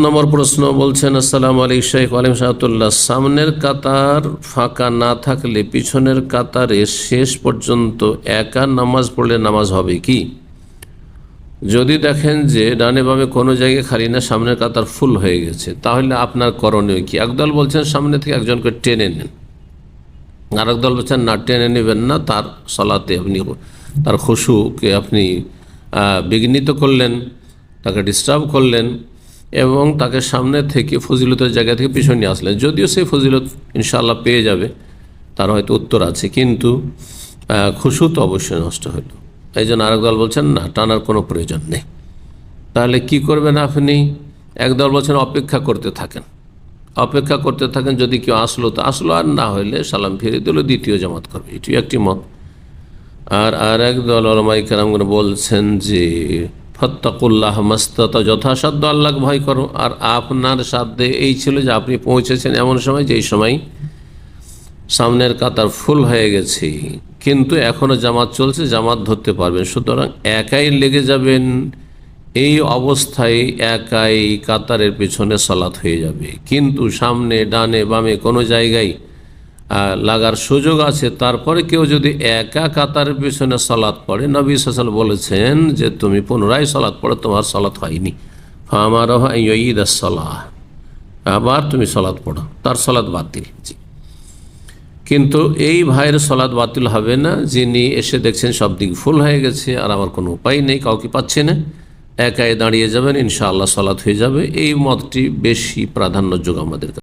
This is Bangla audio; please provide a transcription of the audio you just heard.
নম্বর প্রশ্ন বলছেন, আসসালামু আলাইকুম শেখ আলিম সাহাতুল্লাহ, সামনের কাতার ফাঁকা না থাকলে পিছনের কাতারে শেষ পর্যন্ত একা নামাজ পড়লে নামাজ হবে কি? যদি দেখেন যে ডানে বামে কোনো জায়গায় খালি না, সামনের কাতার ফুল হয়ে গেছে, তাহলে আপনার করণীয় কি? একদল বলছেন সামনে থেকে একজনকে টেনে নেন, আর একদল বলছেন না, টেনে নেবেন না, তার সলাতে আপনি তার খুশুকে আপনি বিঘ্নিত করলেন, তাকে ডিস্টার্ব করলেন এবং তাকে সামনে থেকে ফজিলতের জায়গা থেকে পিছনে নিয়ে আসলেন। যদিও সেই ফজিলত ইনশাআল্লাহ পেয়ে যাবে, তার হয়তো উত্তর আছে, কিন্তু খুশু তো অবশ্যই নষ্ট হইল। এই জন্য আরেক দল বলছেন না, টানার কোনো প্রয়োজন নেই। তাহলে কি করবেন আপনি? একদল বলছেন অপেক্ষা করতে থাকেন, অপেক্ষা করতে থাকেন, যদি কেউ আসলো তো আসলো, আর না হইলে সালাম ফিরে দিল, দ্বিতীয় জামাত করবে, এটি একটি মত। আর একদল ওলামায়ে কেরামগণ বলছেন যে ফত্তাকুল্লাহ মাস্তাতা, যথাসাধ্য আল্লাহকে ভয় করো। আর আপনার সাধ্যে এই ছিল যে আপনি পৌঁছেছেন এমন সময়, যেই সময় সামনের কাতার ফুল হয়ে গেছে, কিন্তু এখনও জামাত চলছে, জামাত ধরতে পারবেন, সুতরাং একাই লেগে যাবেন। এই অবস্থায় একাই কাতারের পেছনে সালাত হয়ে যাবে, কিন্তু সামনে ডানে বামে কোনো জায়গায় লাগার সুযোগ আছে। তারপরে কেউ যদি একা কাতারের পিছনে সালাত পড়ে, নবী সাল্লাল্লাহু আলাইহি ওয়াসাল্লাম বলেছেন যে তুমি পুনরায় সালাত পড়ো, তোমার সালাত হয়নি, ফামারহু আন ইউঈদাস সালাহ, আবার তুমি সালাত পড়ো, তার সালাত বাতিল। কিন্তু এই ভাইয়ের সালাত বাতিল হবে না, যিনি এসে দেখছেন সব দিক ফুল হয়ে গেছে আর আমার কোনো উপায় নেই, কাউকে পাচ্ছে না, একাই দাঁড়িয়ে যাবেন, ইনশাআল্লাহ সালাত হয়ে যাবে। এই মতটি বেশি প্রাধান্যযোগ্য আমাদের কাছে।